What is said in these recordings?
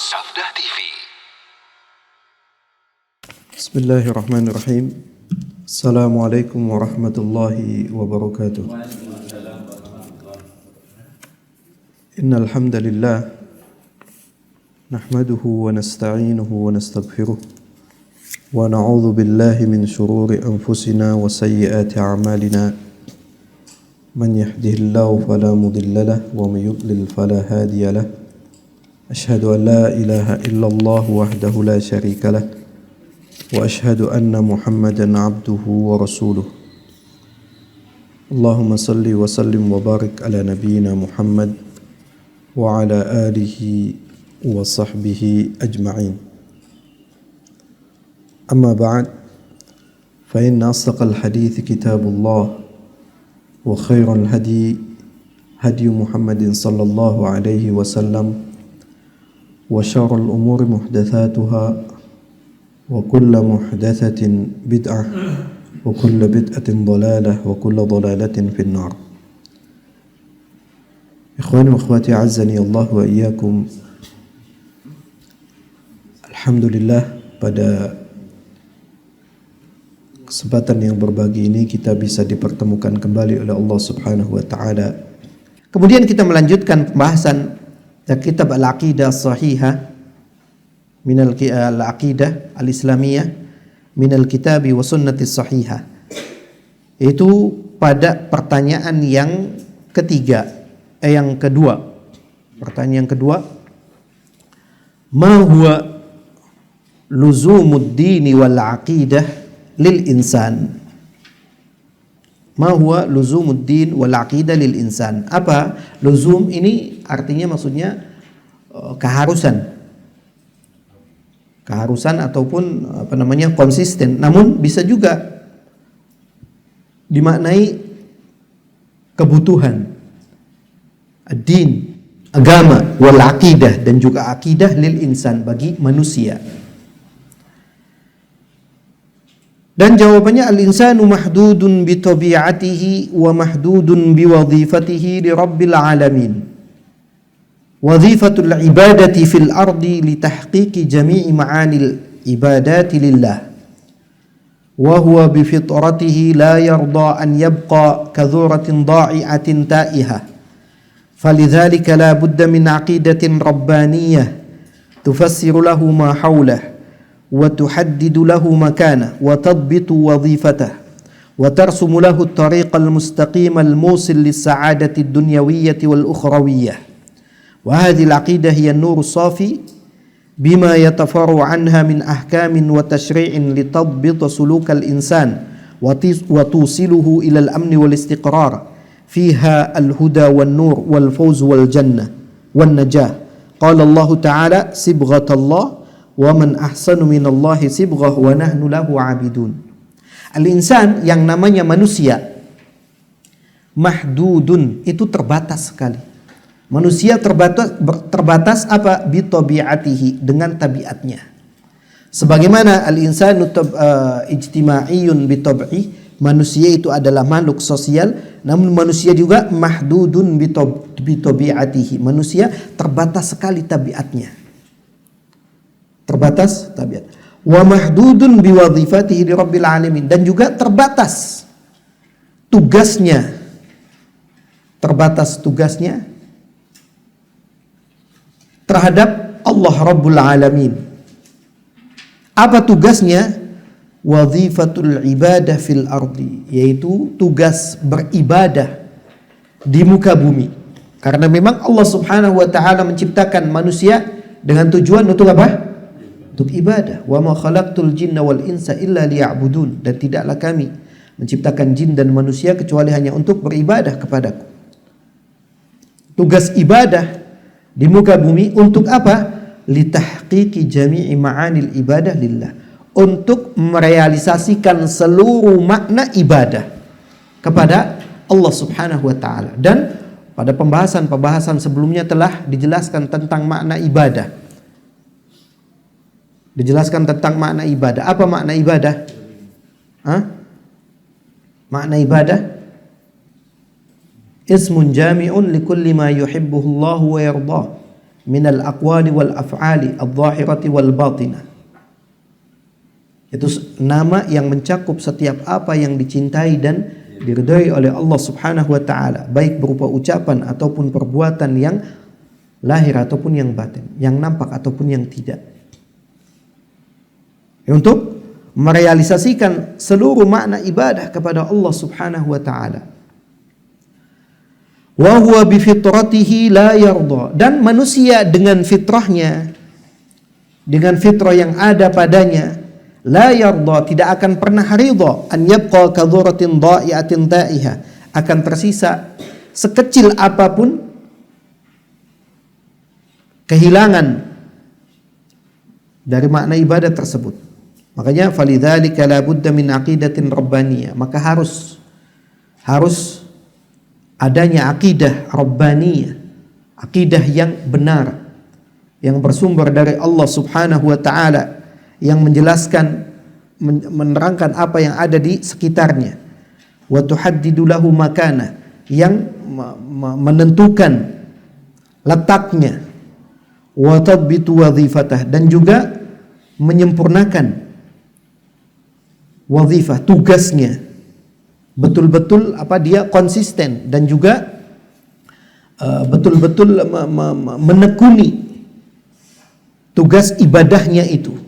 Sabda TV. Bismillahirrahmanirrahim. Assalamualaikum warahmatullahi wabarakatuh. Innal hamdalillah nahmaduhu wa nasta'inuhu wa nastaghfiruh wa na'udzu billahi min shururi anfusina wa sayyiati a'malina. Man yahdihillahu fala mudilla lahu wa may yudlil fala hadiya lahu. Ashhadu an la ilaha illallah wahdahu la syarika lahu wa ashhadu anna Muhammadan abduhu wa rasuluh. Allahumma salli wa sallim wa barik ala nabiyyina Muhammad wa ala alihi wa sahbihi ajma'in. Amma ba'd, fa inna asdaqal hadithi kitabullah wa khairal hadi hadi Muhammadin sallallahu alaihi wasallam wa syarrul umuri muhdatsatuha wa kullu muhdatsatin bid'ah wa kullu bid'atin dhalalah wa kullu dhalalatin finnar. Ikhwani wa akhwati azzani Allah wa iyyakum. Alhamdulillah, pada kesempatan yang berbagi ini kita bisa dipertemukan kembali oleh Allah Subhanahu wa taala. Kemudian kita melanjutkan pembahasan kitab Al-Aqidah As-Sahihah min Al-Aqidah Al-Islamiyah min Al-Kitabi wa Sunnati Sahihah. Itu pada pertanyaan yang kedua. Pertanyaan yang kedua, ma huwa luzumuddini wal aqidah lil insan? Ma huwa luzumuddin wal aqidah lil insan? Apa luzum ini? Artinya maksudnya keharusan ataupun konsisten. Namun bisa juga dimaknai kebutuhan, ad-din, agama, wal aqidah, dan juga akidah lil insan, bagi manusia. Dan jawabannya, al-insanu mahdudun bi tabi'atihi wa mahdudun bi wadhifatihi li rabbil alamin. Wadhifatul ibadati fil ardi li tahqiqi jami'i ma'anil ibadati lillah. Wa huwa bi fitratihi la yarda an yabqa kadhuratin da'i'atin ta'ihah. Falidhalika la budda min aqidatin rabbaniyah tufassiru lahu ma hawlah وتحدد له مكانه وتضبط وظيفته وترسم له الطريق المستقيم الموصل للسعادة الدنيوية والأخروية. وهذه العقيدة هي النور الصافي بما يتفرع عنها من أحكام وتشريع لتضبط سلوك الإنسان وتوصله إلى الأمن والاستقرار فيها الهدى والنور والفوز والجنة والنجاة. قال الله تعالى: صبغة الله وَمَنْ أَحْسَنُ مِنَ اللَّهِ صِبْغَةً وَنَحْنُ لَهُ عَابِدُونَ. Al-insan, yang namanya manusia, mahdudun, itu terbatas sekali. Manusia terbatas apa? Bitabi'atihi, dengan tabiatnya. Sebagaimana al-insanu ijtimaiyun bitab'i, manusia itu adalah makhluk sosial, namun manusia juga mahdudun bitabi'atihi, manusia terbatas sekali tabiatnya. Terbatas tabiat. Wa mahdudun biwadhifatihi li rabbil alamin, dan juga terbatas tugasnya. Terbatas tugasnya terhadap Allah Rabbul Alamin. Apa tugasnya? Wadhifatul ibadah fil ardi, yaitu tugas beribadah di muka bumi. Karena memang Allah Subhanahu wa taala menciptakan manusia dengan tujuan untuk apa? Untuk ibadah. Wa ma khalaqtul jinna wal insa illa liya'budun, dan tidaklah kami menciptakan jin dan manusia kecuali hanya untuk beribadah kepadaku. Tugas ibadah di muka bumi untuk apa? Litahqiqi jami'i ma'anil ibadah lillah, untuk merealisasikan seluruh makna ibadah kepada Allah Subhanahu wa taala. Dan pada pembahasan sebelumnya telah dijelaskan tentang makna ibadah. Apa makna ibadah? Makna ibadah ismun jami'un likulli ma yuhibbuhu Allah wa yardah minal aqwali wal af'ali adh-dhahirati wal batinah. Itu nama yang mencakup setiap apa yang dicintai dan diridhai oleh Allah Subhanahu wa taala, baik berupa ucapan ataupun perbuatan yang lahir ataupun yang batin, yang nampak ataupun yang tidak. Untuk merealisasikan seluruh makna ibadah kepada Allah Subhanahu wa taala. Wa huwa bi fitratihi la yarda, dan manusia dengan fitrahnya, dengan fitrah yang ada padanya, la yarda, tidak akan pernah ridha, an yabqa kadhuratin dha'iatin ta'iha, akan tersisa sekecil apapun kehilangan dari makna ibadah tersebut. Makanya falidzalika la budda min aqidatin rabbaniyah, maka harus adanya aqidah rabbaniyah, aqidah yang benar, yang bersumber dari Allah Subhanahu wa taala, yang menjelaskan, menerangkan apa yang ada di sekitarnya. Wa tuhaddidu lahu makana, yang menentukan letaknya. Wa tadbitu wadhifatah, dan juga menyempurnakan wadhifah, tugasnya. Betul-betul dia konsisten, dan juga betul-betul menekuni tugas ibadahnya itu.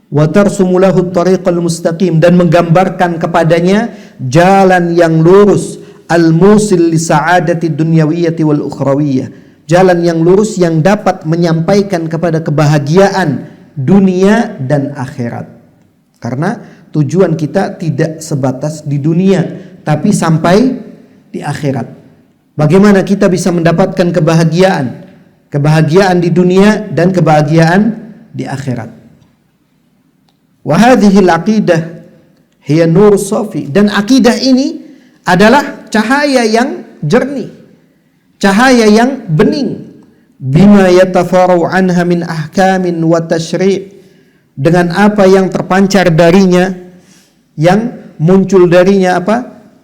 Wa tarsumu lahu at-tariqal mustaqim, dan menggambarkan kepadanya jalan yang lurus, al-musil li sa'adati dunyawiyyati wal ukhrawiyyah, jalan yang lurus yang dapat menyampaikan kepada kebahagiaan dunia dan akhirat. Karena tujuan kita tidak sebatas di dunia, tapi sampai di akhirat. Bagaimana kita bisa mendapatkan kebahagiaan di dunia dan kebahagiaan di akhirat. Wa hadhihi al-aqidah hiya nur safi, dan akidah ini adalah cahaya yang jernih, cahaya yang bening, bima yatafarau anha min ahkamin wa tashri', dengan apa yang terpancar darinya, yang muncul darinya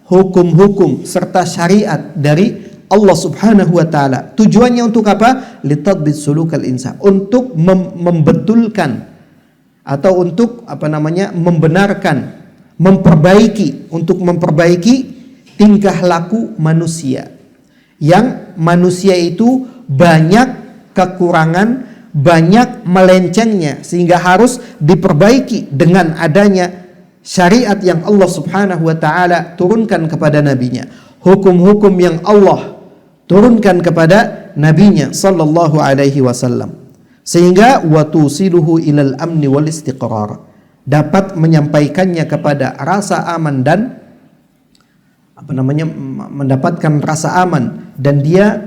hukum-hukum serta syariat dari Allah Subhanahu wa taala. Tujuannya untuk apa? Litadbit sulukal insan, untuk membetulkan atau untuk membenarkan, untuk memperbaiki tingkah laku manusia, yang manusia itu banyak kekurangan, banyak melencengnya, sehingga harus diperbaiki dengan adanya syariat yang Allah Subhanahu wa taala turunkan kepada nabinya, hukum-hukum yang Allah turunkan kepada nabinya sallallahu alaihi wasallam, sehingga watusiluhu ilal amni wal istiqrar, dapat menyampaikannya kepada rasa aman dan mendapatkan rasa aman, dan dia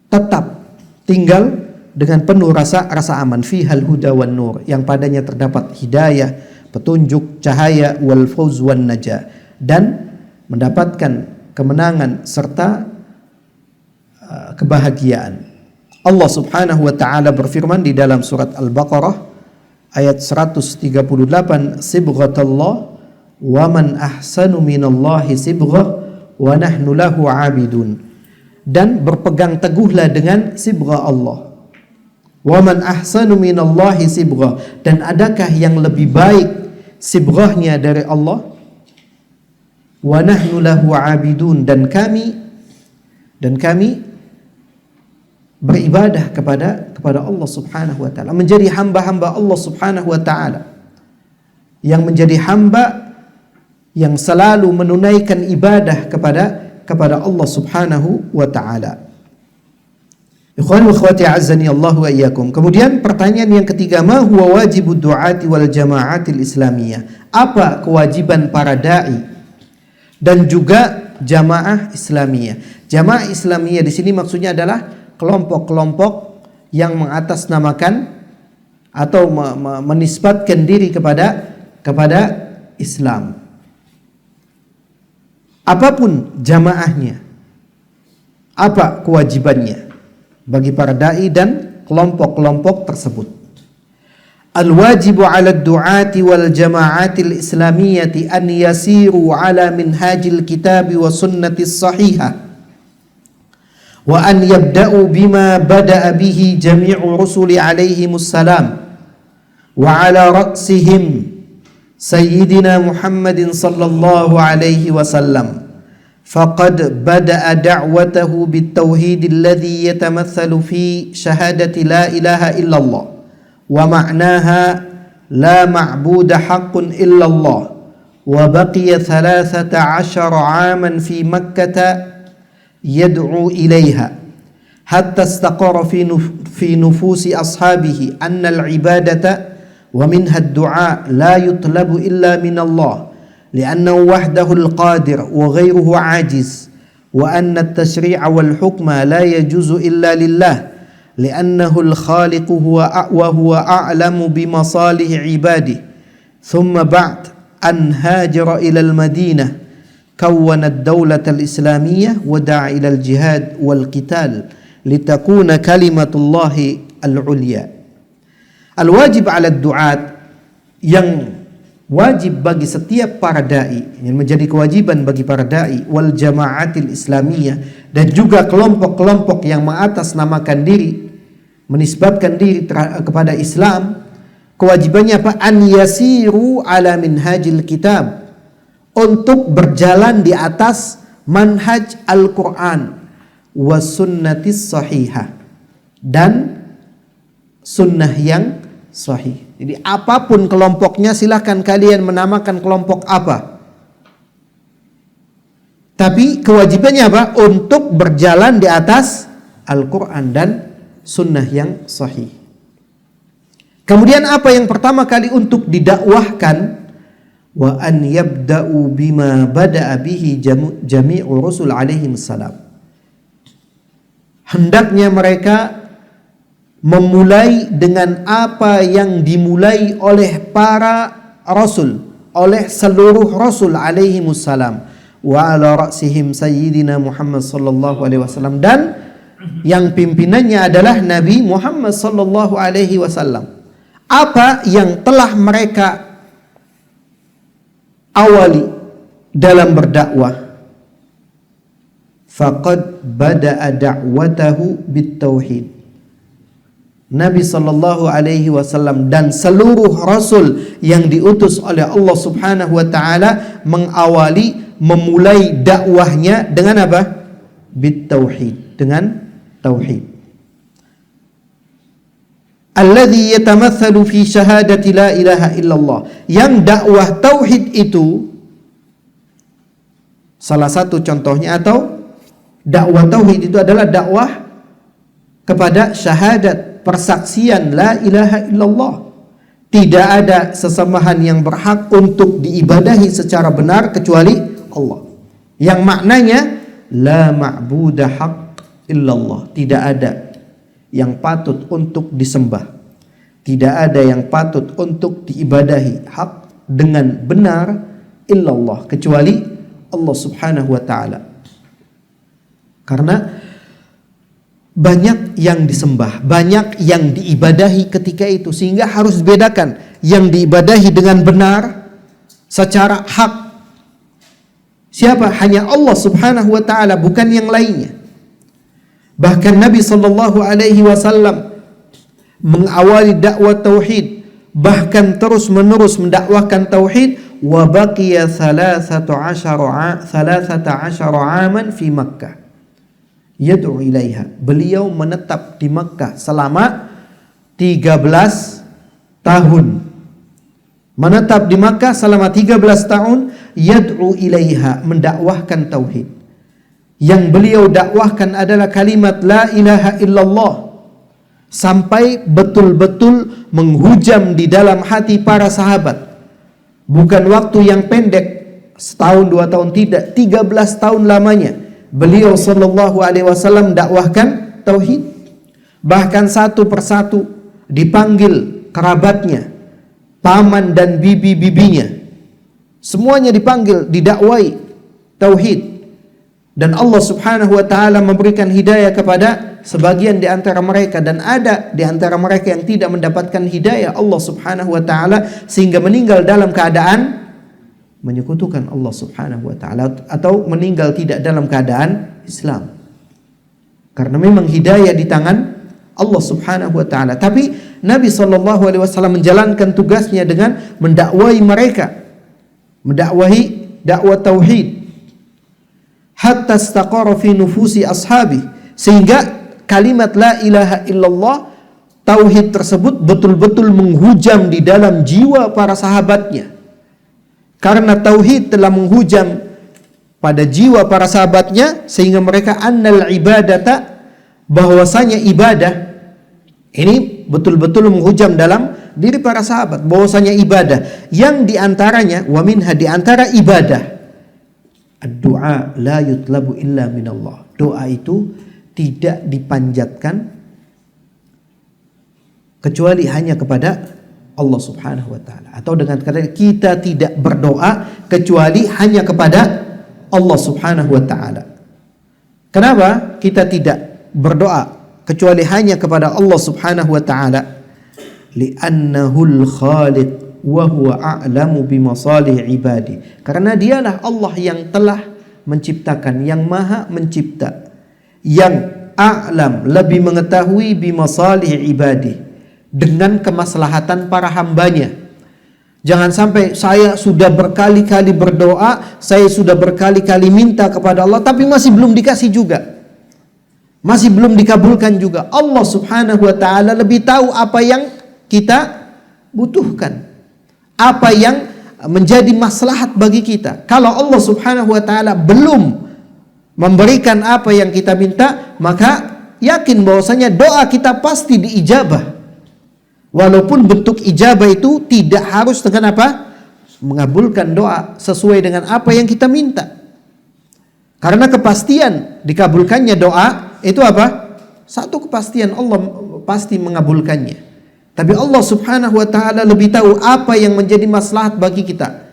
tetap tinggal dengan penuh rasa aman, fihal huda wan nur, yang padanya terdapat hidayah, petunjuk, cahaya, wal fawz wan najah, dan mendapatkan kemenangan serta kebahagiaan. Allah Subhanahu wa taala berfirman di dalam surat Al-Baqarah ayat 138, sibghatallah wa man ahsanu minallahi sibghah wa nahnu lahu 'abidun, dan berpegang teguhlah dengan sibghah Allah. Wa man ahsanu minallahi sibghah, dan adakah yang lebih baik sibghahnya dari Allah? Wa nahnu lahu 'abidun, dan kami beribadah kepada Allah Subhanahu wa taala, menjadi hamba-hamba Allah Subhanahu wa taala, yang menjadi hamba yang selalu menunaikan ibadah kepada Allah Subhanahu wa taala. Ikhwan wa akhwati azzani Allah wa iyyakum. Kemudian pertanyaan yang ketiga, ma huwa wajibud du'ati wal jama'atil islamiyah? Apa kewajiban para dai dan juga jamaah Islamiyah? Jamaah Islamiyah di sini maksudnya adalah kelompok-kelompok yang mengatasnamakan atau menisbatkan diri kepada Islam. Apapun jamaahnya, apa kewajibannya bagi para dai dan kelompok-kelompok tersebut. Al-wajibu 'ala ad-du'ati wal jama'atil islamiyyati an yasiru 'ala minhajil kitabi wa sunnati sahihah wa an yabda'u bima bada'a bihi jami'u rusuli alaihimus salam wa ala ra'sihim sayyidina Muhammadin sallallahu alaihi wasallam faqad bada'a da'watahu bitauhid alladhi yatamathalu fi syahadati la ilaha illallah wa ma'naha la ma'buda haqqun illallah wa baqiya 13 'aman fi Makkah yad'u ilaiha hatta istaqara fi nufusi ashabihi anna al-ibadata wa minha ad-du'a la yutlabu illa min Allah li'annahu wahdahu al-qadir wa ghayruhu 'ajiz wa anna at-tashri'a wal hukma la yajuzu illa lillah li'annahu al-khaliq wa huwa a'lamu bi masalih 'ibadihi thumma ba'd an hajara ila al-madinah كون الدولة الإسلامية ودعا إلى الجهاد والقتال لتكون كلمة الله العليا. الواجب على الدعاة, yang wajib bagi setiap para dai, yang menjadi kewajiban bagi para dai, wal jamaatil islamiyah, dan juga kelompok-kelompok yang mengatasnamakan diri, menisbatkan diri kepada Islam, kewajibannya apa? An yasiru ala minhajil kitab, untuk berjalan di atas manhaj Al-Quran wa sunnatis sahihah, dan sunnah yang sahih. Jadi apapun kelompoknya, silahkan kalian menamakan kelompok apa, tapi kewajibannya apa? Untuk berjalan di atas Al-Quran dan sunnah yang sahih. Kemudian apa yang pertama kali untuk didakwahkan? Wa an yabda'u bima bada'a bihi jami'u rusul alaihim salam. Hendaknya mereka memulai dengan apa yang dimulai oleh para rasul, oleh seluruh rasul alaihimus salam, wa ala ra'sihim sayyidina Muhammad sallallahu alaihi wasallam, dan yang pimpinannya adalah Nabi Muhammad sallallahu alaihi wasallam. Apa yang telah mereka awali dalam berdakwah? Faqad bada'a da'watahu bitauhid. Nabi sallallahu alaihi wasallam dan seluruh rasul yang diutus oleh Allah Subhanahu wa taala mengawali, memulai dakwahnya dengan apa? Bitauhid, dengan tauhid. Alladhi yatamathalu fi syahadati la ilaha illallah, yang dakwah tauhid itu salah satu contohnya, atau dakwah tauhid itu adalah dakwah kepada syahadat, persaksian la ilaha illallah, tidak ada sesembahan yang berhak untuk diibadahi secara benar kecuali Allah, yang maknanya la ma'buda haqq illallah, tidak ada yang patut untuk disembah, tidak ada yang patut untuk diibadahi hak dengan benar illallah, kecuali Allah Subhanahu wa taala. Karena banyak yang disembah, banyak yang diibadahi ketika itu, sehingga harus dibedakan yang diibadahi dengan benar secara hak siapa? Hanya Allah Subhanahu wa taala, bukan yang lainnya. Bahkan Nabi sallallahu alaihi wasallam mengawali dakwah tauhid, bahkan terus menerus mendakwahkan tauhid, wa baqiya 13 aman fi Makkah yad'u ilaiha. Beliau menetap di Makkah selama 13 tahun. Menetap di Makkah selama 13 tahun, yad'u ilaiha, mendakwahkan tauhid. Yang beliau dakwahkan adalah kalimat la ilaha illallah, sampai betul-betul menghujam di dalam hati para sahabat. Bukan waktu yang pendek, setahun 2 tahun, tidak, 13 tahun lamanya beliau sallallahu alaihi wasallam dakwahkan tauhid. Bahkan satu persatu dipanggil kerabatnya, paman dan bibi-bibinya, semuanya dipanggil, didakwai tauhid. Dan Allah Subhanahu wa taala memberikan hidayah kepada sebagian di antara mereka, dan ada di antara mereka yang tidak mendapatkan hidayah Allah Subhanahu wa taala sehingga meninggal dalam keadaan menyekutukan Allah Subhanahu wa taala, atau meninggal tidak dalam keadaan Islam. Karena memang hidayah di tangan Allah Subhanahu wa taala. Tapi Nabi SAW menjalankan tugasnya dengan mendakwahi mereka, mendakwahi dakwah tauhid, hatta istaqara fi nufusi ashabi, sehingga kalimat la ilaha illallah, tauhid tersebut betul-betul menghujam di dalam jiwa para sahabatnya. Karena tauhid telah menghujam pada jiwa para sahabatnya, sehingga mereka annal ibadata, bahwasanya ibadah ini betul-betul menghujam dalam diri para sahabat, bahwasanya ibadah yang diantaranya wa minha, diantara ibadah ad-du'a la yutlabu illa minallah, doa itu tidak dipanjatkan kecuali hanya kepada Allah Subhanahu wa taala, atau dengan kata kita tidak berdoa kecuali hanya kepada Allah Subhanahu wa taala. Kenapa kita tidak berdoa kecuali hanya kepada Allah Subhanahu wa taala? Li'annahul khaliq wa huwa a'lamu bimasalih ibadi. Karena dialah Allah yang telah menciptakan, yang maha mencipta, yang a'lam, lebih mengetahui bimasalih ibadi, dengan kemaslahatan para hambanya. Jangan sampai saya sudah berkali-kali berdoa, saya sudah berkali-kali minta kepada Allah, tapi masih belum dikasih juga, masih belum dikabulkan juga. Allah Subhanahu wa ta'ala lebih tahu apa yang kita butuhkan, apa yang menjadi maslahat bagi kita. Kalau Allah Subhanahu wa ta'ala belum memberikan apa yang kita minta, maka yakin bahwasanya doa kita pasti diijabah. Walaupun bentuk ijabah itu tidak harus dengan apa? Mengabulkan doa sesuai dengan apa yang kita minta. Karena kepastian dikabulkannya doa itu apa? Satu kepastian, Allah pasti mengabulkannya. Tapi Allah Subhanahu wa ta'ala lebih tahu apa yang menjadi maslahat bagi kita.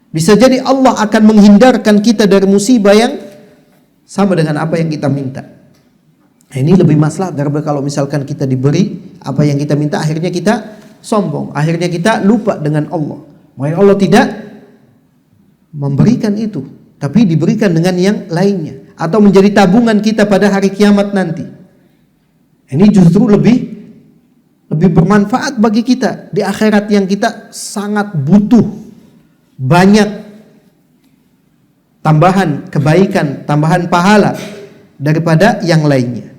Bisa jadi Allah akan menghindarkan kita dari musibah yang sama dengan apa yang kita minta. Ini lebih maslahat daripada kalau misalkan kita diberi apa yang kita minta, akhirnya kita sombong, akhirnya kita lupa dengan Allah. Makanya Allah tidak memberikan itu, tapi diberikan dengan yang lainnya, atau menjadi tabungan kita pada hari kiamat nanti. Ini justru lebih bermanfaat bagi kita di akhirat yang kita sangat butuh banyak tambahan kebaikan, tambahan pahala daripada yang lainnya.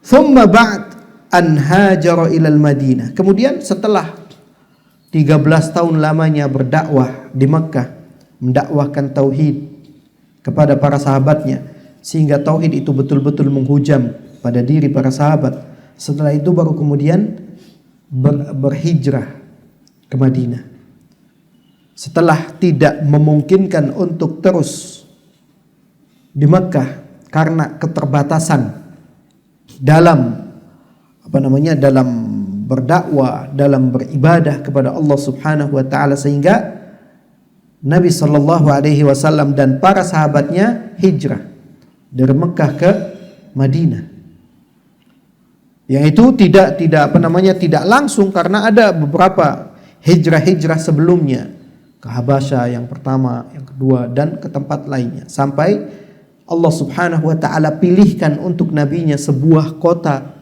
Thumma ba'd an hajara ilal Madinah. Kemudian setelah 13 tahun lamanya berdakwah di Makkah, mendakwahkan tauhid kepada para sahabatnya, sehingga tauhid itu betul-betul menghujam pada diri para sahabat. Setelah itu baru kemudian berhijrah ke Madinah. Setelah tidak memungkinkan untuk terus di Makkah karena keterbatasan dalam dalam berdakwah, dalam beribadah kepada Allah Subhanahu wa taala, sehingga Nabi sallallahu alaihi wasallam dan para sahabatnya hijrah dari Mekah ke Madinah. Yang itu tidak langsung, karena ada beberapa hijrah sebelumnya, ke Habasyah yang pertama, yang kedua, dan ke tempat lainnya, sampai Allah Subhanahu wa ta'ala pilihkan untuk nabinya sebuah kota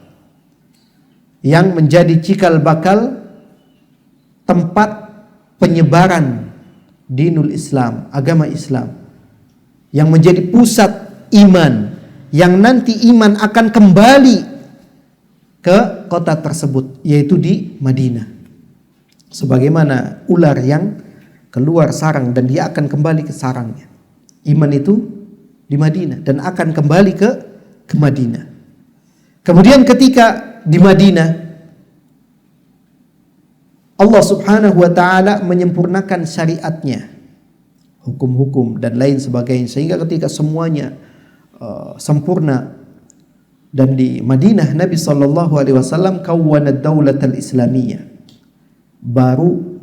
yang menjadi cikal bakal tempat penyebaran dinul Islam, agama Islam, yang menjadi pusat iman, yang nanti iman akan kembali ke kota tersebut, yaitu di Madinah. Sebagaimana ular yang keluar sarang dan dia akan kembali ke sarangnya. Iman itu di Madinah dan akan kembali ke Madinah. Kemudian ketika di Madinah, Allah Subhanahu wa ta'ala menyempurnakan syariatnya, hukum-hukum dan lain sebagainya, sehingga ketika semuanya sempurna, dan di Madinah Nabi sallallahu alaihi wasallam kawwana ad-daulah al-islamiyah, baru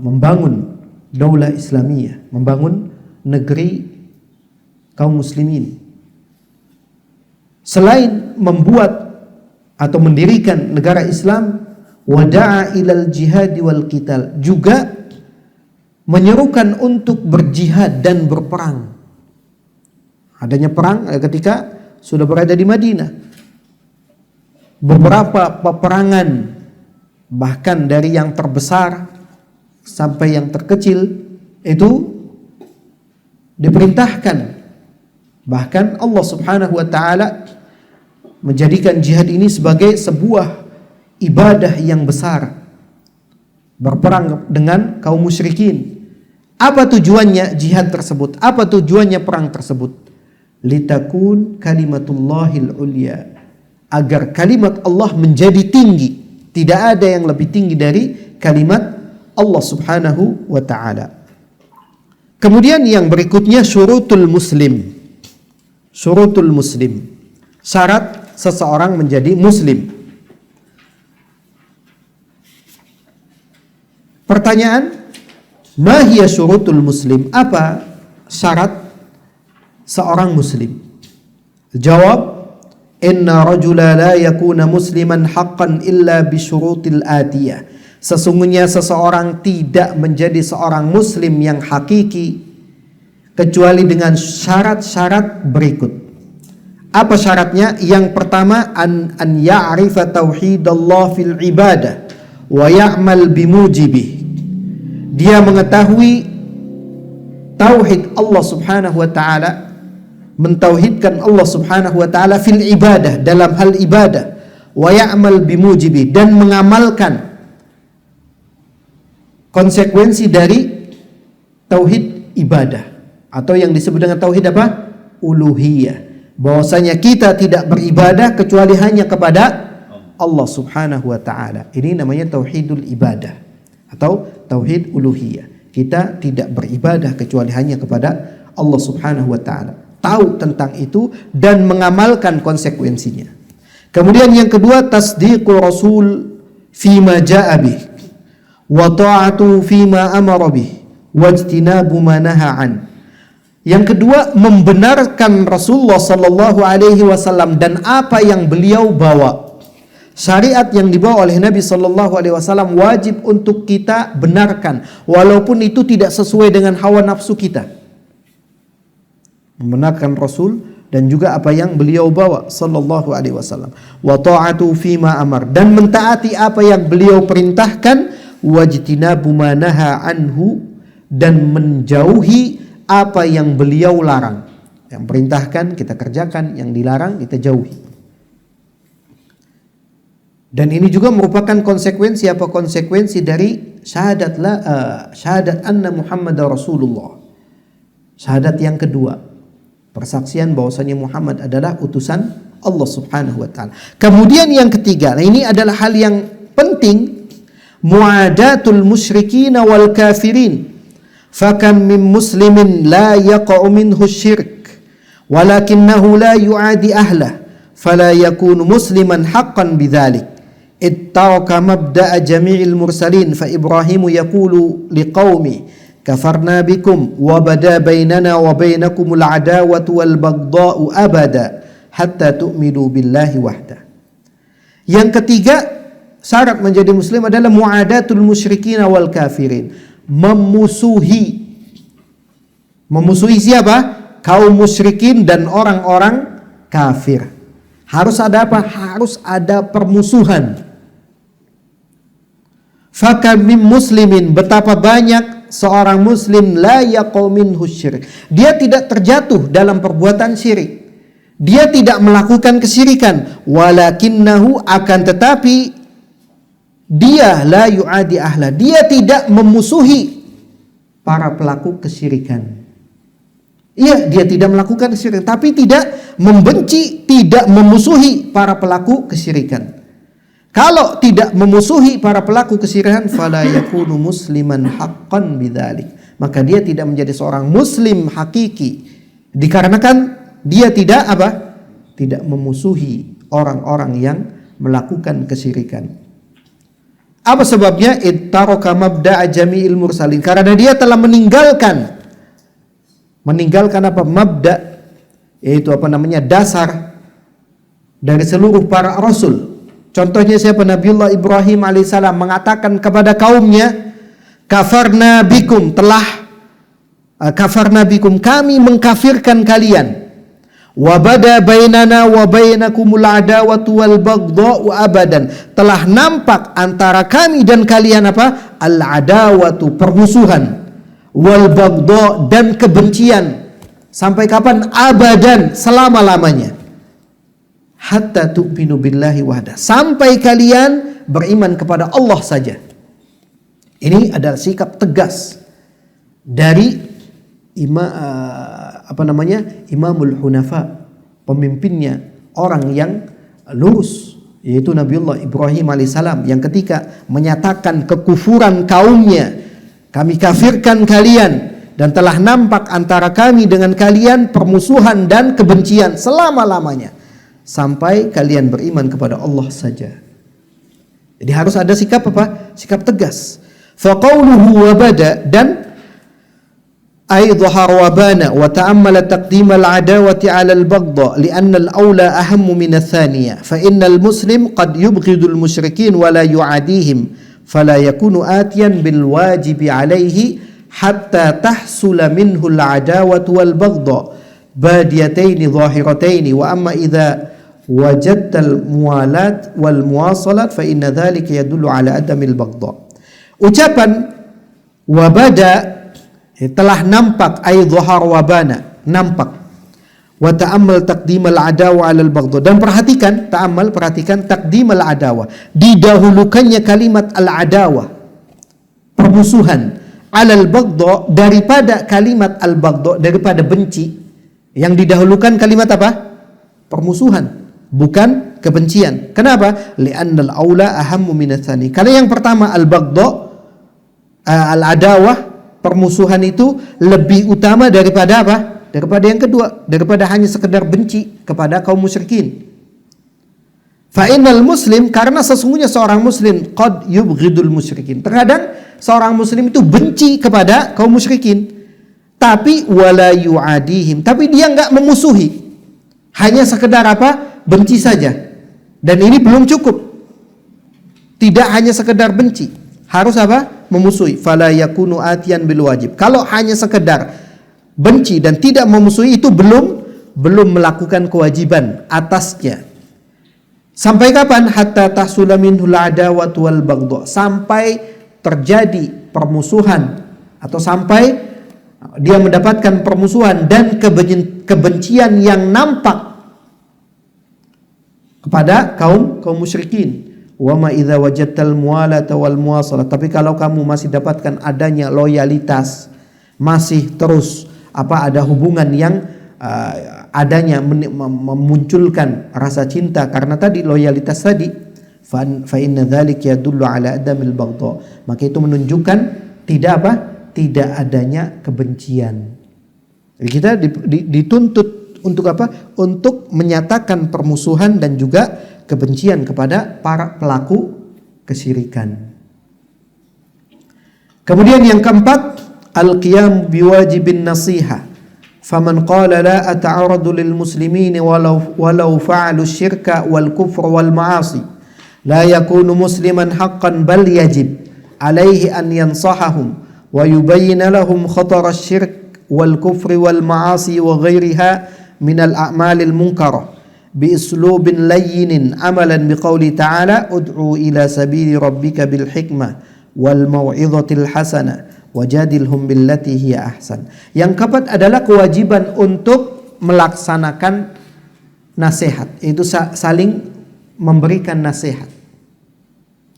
membangun daulah Islamiyah, membangun negeri kaum muslimin. Selain membuat atau mendirikan negara Islam, wada'a ilal jihad wal qital, juga menyerukan untuk berjihad dan berperang. Adanya perang ketika sudah berada di Madinah. Beberapa peperangan, bahkan dari yang terbesar sampai yang terkecil, itu diperintahkan. Bahkan Allah Subhanahu wa ta'ala menjadikan jihad ini sebagai sebuah ibadah yang besar. Berperang dengan kaum musyrikin. Apa tujuannya jihad tersebut? Apa tujuannya perang tersebut? Litakun kalimatullahil ulya, agar kalimat Allah menjadi tinggi. Tidak ada yang lebih tinggi dari kalimat Allah Subhanahu wa ta'ala. Kemudian yang berikutnya syurutul muslim. Syurutul muslim, syarat seseorang menjadi muslim. Pertanyaan, ma hiya syurutul muslim? Apa syarat seorang muslim? Jawab, inna rajula la yakuna musliman haqqan illa bisyurutil atiyah. Sesungguhnya seseorang tidak menjadi seorang muslim yang hakiki kecuali dengan syarat-syarat berikut. Apa syaratnya? Yang pertama, an ya'rifa tauhidallah fil ibadah wa ya'mal bimujibih. Dia mengetahui tauhid Allah Subhanahu wa ta'ala, mentauhidkan Allah Subhanahu wa ta'ala fil ibadah, dalam hal ibadah, wa ya'mal bimujibi, dan mengamalkan konsekuensi dari tauhid ibadah, atau yang disebut dengan tauhid apa? Uluhiyah. Bahwasanya kita tidak beribadah kecuali hanya kepada Allah Subhanahu wa ta'ala. Ini namanya tauhidul ibadah atau tauhid uluhiyah. Kita tidak beribadah kecuali hanya kepada Allah Subhanahu wa ta'ala. Tahu tentang itu dan mengamalkan konsekuensinya. Kemudian yang kedua, tasdiqu rasul fima ja'a bih wa ta'atu fima amara bih wajtinabu ma naha an. Yang kedua, membenarkan Rasulullah sallallahu alaihi wasallam dan apa yang beliau bawa. Syariat yang dibawa oleh Nabi sallallahu alaihi wasallam wajib untuk kita benarkan walaupun itu tidak sesuai dengan hawa nafsu kita. Membenarkan Rasul dan juga apa yang beliau bawa sallallahu alaihi wasallam. Wa ta'atu fima amar, dan mentaati apa yang beliau perintahkan, wajtinabu ma naha anhu, dan menjauhi apa yang beliau larang. Yang perintahkan kita kerjakan, yang dilarang kita jauhi. Dan ini juga merupakan konsekuensi apa? Konsekuensi dari syahadat anna Muhammadar Rasulullah. Syahadat yang kedua, persaksian bahwasanya Muhammad adalah utusan Allah Subhanahu wa ta'ala. Kemudian yang ketiga, nah ini adalah hal yang penting, muadatul musyrikin wal kafirin. Fakam min muslimin la yaqa'u minhu syirk walakinnahu la yu'adi ahlah fala yakunu musliman haqqan bidzalik. Ittaraka mabda'a jami'il mursalin fa Ibrahimu yaqulu liqaumi kafarna bikum wa bada bainana wa bainakumul adawatu wal baghdha'u abada hatta tu'minu billahi wahda. Yang ketiga, syarat menjadi muslim adalah muadatul musyrikin wal kafirin. Memusuhi siapa? Kaum musyrikin dan orang-orang kafir. Harus ada apa? Harus ada permusuhan. Fakam min muslimin, betapa banyak seorang muslim la yaqau minhu syirik. Dia tidak terjatuh dalam perbuatan syirik. Dia tidak melakukan kesyirikan, walakinnahu, akan tetapi dia la yu'adi ahla, dia tidak memusuhi para pelaku kesyirikan. Iya, dia tidak melakukan kesyirikan, tapi tidak membenci, tidak memusuhi para pelaku kesyirikan. Kalau tidak memusuhi para pelaku kesyirikan, fala yakunu musliman haqqan bidzalik, maka dia tidak menjadi seorang muslim hakiki, dikarenakan dia tidak apa? Tidak memusuhi orang-orang yang melakukan kesyirikan. Apa sebabnya? Ittaraka mabda'a jami'il mursalin, karena dia telah meninggalkan apa? Mabda', yaitu apa namanya? Dasar dari seluruh para rasul. Contohnya siapa? Nabiullah Ibrahim alaihissalam mengatakan kepada kaumnya, kafarna bikum, kami mengkafirkan kalian. wa bada bainana wa bainakumul adawatu wal baghdha'u abadan. Telah nampak antara kami dan kalian apa? Al adawatu, permusuhan, wal baghdha', dan kebencian. Sampai kapan? Abadan, selama-lamanya. Hatta tu'minu billahi wahda, sampai kalian beriman kepada Allah saja. Ini adalah sikap tegas dari Imamul Hunafa, pemimpinnya, orang yang lurus, yaitu Nabiullah Ibrahim alaihissalam, yang ketika menyatakan kekufuran kaumnya, kami kafirkan kalian dan telah nampak antara kami dengan kalian permusuhan dan kebencian selama-lamanya, sampai kalian beriman kepada Allah saja. Jadi harus ada sikap apa? Sikap tegas. Faqauluhu wa bada, dan ay dhahar wa bana wa ta'ammala taqdim al-adawati 'ala al-baghdha li'anna al-awla ahammu min ath-thaniya fa innal muslim qad yubghidu al-musyrikin wa la yu'adihim fala yakunu atiyan bil wajibi 'alayhi hatta tahsula minhu al-adawatu wal baghdha badiyatayn dhahiratayn wa amma idza wajadta al-muwalat wal muwasalat fa inna dhalika yadullu 'ala adami al-baghdha. Ucapan wabada, telah nampak, ay dhahar wabana, nampak, wa ta'ammal taqdim al-adawa 'ala al-baghdha, dan perhatikan, perhatikan taqdim al-adawa, didahulukannya kalimat al-adawa, permusuhan, 'ala al-baghdha, daripada kalimat al-baghdha, daripada benci. Yang didahulukan kalimat apa? Permusuhan, bukan kebencian. Kenapa? Li'anna al-aula ahammu min ats-tsani. Karena yang pertama al-baghdha, al-adawah, permusuhan itu lebih utama daripada apa? Daripada yang kedua, daripada hanya sekedar benci kepada kaum musyrikin. Fa innal muslim, karena sesungguhnya seorang muslim qad yubghidul musyrikin. Terkadang seorang muslim itu benci kepada kaum musyrikin, tapi wala yu'adihim, tapi dia enggak memusuhi. Hanya sekedar apa? Benci saja. Dan ini belum cukup. Tidak hanya sekedar benci, harus apa? Memusuhi. Fala yakunu atiyan bil wajib. Kalau hanya sekedar benci dan tidak memusuhi, itu belum melakukan kewajiban atasnya. Sampai kapan? Hatta tahsula minhul adawatu wal baghdha, sampai terjadi permusuhan, atau sampai dia mendapatkan permusuhan dan kebencian yang nampak kepada kaum musyrikin. Wa ma idza wajadtal muwalata wal muwasalah, tapi kalau kamu masih dapatkan adanya loyalitas, masih terus ada hubungan yang adanya memunculkan rasa cinta karena tadi loyalitas tadi, fa inna dzalika yadullu ala adamil baghdha, maka itu menunjukkan tidak adanya kebencian. Jadi kita dituntut untuk apa? Untuk menyatakan permusuhan dan juga kebencian kepada para pelaku kesyirikan. Kemudian yang keempat, al-qiyam biwajibin nasiha. Faman qala la ata'aradu lil muslimin walau fa'alu syirka wal kufr wal ma'asi la yakunu musliman haqqan bal yajib alaihi an yansahahum wa yubayyana lahum khatar asy-syirk wal kufri wal ma'asi wa ghairiha min al-a'malil munkarah بِأُسْلُوبٍ لَيِّنٍ عَمَلًا بِقَوْلِ تَعَالَى ادْعُوا إِلَى سَبِيلِ رَبِّكَ بِالْحِكْمَةِ وَالْمَوْعِظَةِ الْحَسَنَةِ وَجَادِلْهُمْ بِالَّتِي هِيَ أَحْسَنُ. Yang keempat adalah kewajiban untuk melaksanakan nasihat, yaitu saling memberikan nasihat.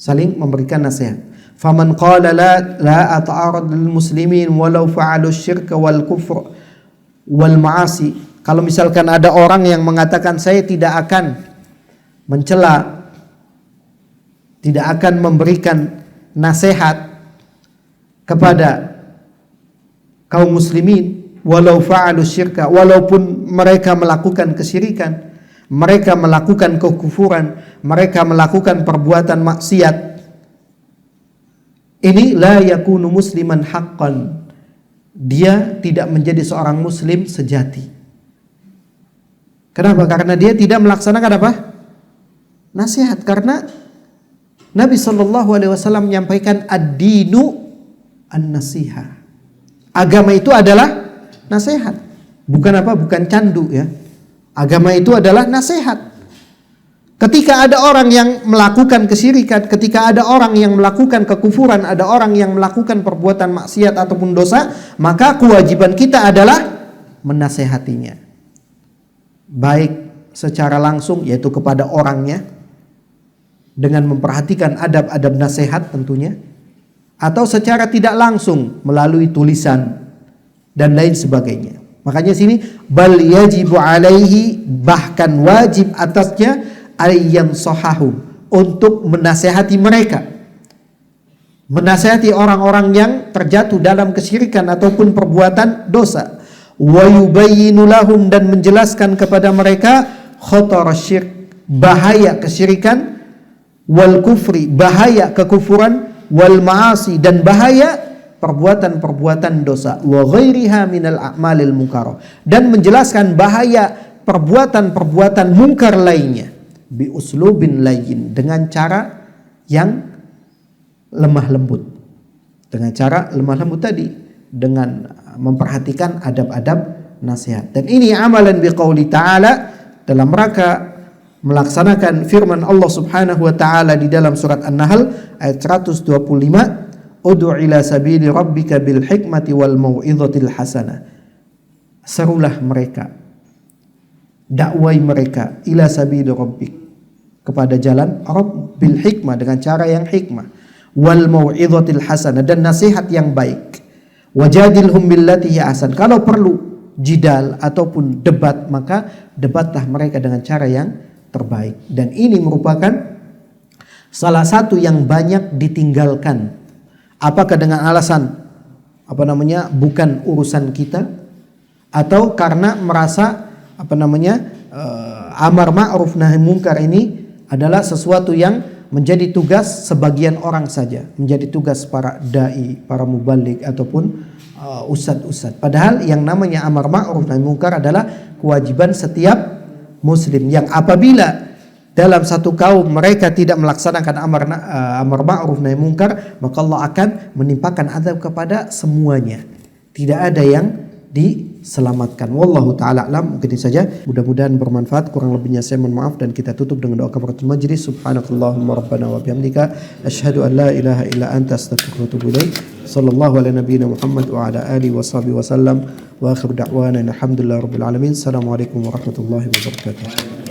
Saling memberikan nasihat. Faman qala la ata'arad lil muslimin walau fa'alu syirka wal kufr wal ma'asi. Kalau misalkan ada orang yang mengatakan saya tidak akan mencela, tidak akan memberikan nasihat kepada kaum muslimin walau fa'alu syirka, walaupun mereka melakukan kesyirikan, mereka melakukan kekufuran, mereka melakukan perbuatan maksiat, ini la yakunu musliman haqqan, dia tidak menjadi seorang muslim sejati. Kenapa? Karena dia tidak melaksanakan apa? Nasihat. Karena Nabi SAW menyampaikan ad-dinu an-nasiha. Agama itu adalah nasihat. Bukan apa? Bukan candu ya. Agama itu adalah nasihat. Ketika ada orang yang melakukan kesyirikan, ketika ada orang yang melakukan kekufuran, ada orang yang melakukan perbuatan maksiat ataupun dosa, maka kewajiban kita adalah menasehatinya. Baik secara langsung, yaitu kepada orangnya, dengan memperhatikan adab-adab nasihat tentunya, atau secara tidak langsung melalui tulisan dan lain sebagainya. Makanya sini bal yajibu alaihi, bahkan wajib atasnya ayyan sahahum, untuk menasehati mereka, menasehati orang-orang yang terjatuh dalam kesyirikan ataupun perbuatan dosa, wa yubayyinu lahum, dan menjelaskan kepada mereka khatar syirk, bahaya kesyirikan, wal kufri, bahaya kekufuran, wal ma'asi, dan bahaya perbuatan-perbuatan dosa, wa ghairiha minal a'malil munkarah, dan menjelaskan bahaya perbuatan-perbuatan mungkar lainnya, bi uslubin layyin, dengan cara yang lemah lembut. Dengan cara lemah lembut tadi, dengan memperhatikan adab-adab nasihat. Dan ini amalan biqauli ta'ala, dalam rangka melaksanakan firman Allah Subhanahu wa taala di dalam surat An-Nahl ayat 125, ud'u ila sabili rabbika bil hikmati wal mau'izatil hasanah. Serulah mereka, dakwai mereka, ila sabili rabbik, kepada jalan Rabb, bil hikmah, dengan cara yang hikmah, wal mau'izatil hasanah, dan nasihat yang baik, wajadilhum billati hiya ahsan. Kalau perlu jidal ataupun debat, maka debatlah mereka dengan cara yang terbaik. Dan ini merupakan salah satu yang banyak ditinggalkan. Apakah dengan alasan bukan urusan kita, atau karena merasa amar ma'ruf nahi munkar ini adalah sesuatu yang menjadi tugas sebagian orang saja, menjadi tugas para dai, para mubalik ataupun ustadz-ustadz. Padahal yang namanya amar ma'ruf nahi munkar adalah kewajiban setiap muslim, yang apabila dalam satu kaum mereka tidak melaksanakan amar ma'ruf nahi munkar, maka Allah akan menimpakan azab kepada semuanya. Tidak ada yang diselamatkan. Wallahu taala alam. Mungkin saja, mudah-mudahan bermanfaat. Kurang lebihnya saya mohon maaf, dan kita tutup dengan doa kafaratul majlis. Subhanakallahumma rabbana wa bihamdika asyhadu an la ilaha illa anta astaghfiruka wa atubu ilaik. Sallallahu ala nabiyyina Muhammad wa ala alihi wa sahbihi wa sallam. Wa akhiru da'wana alhamdulillahi rabbil alamin. Assalamualaikum warahmatullahi wabarakatuh.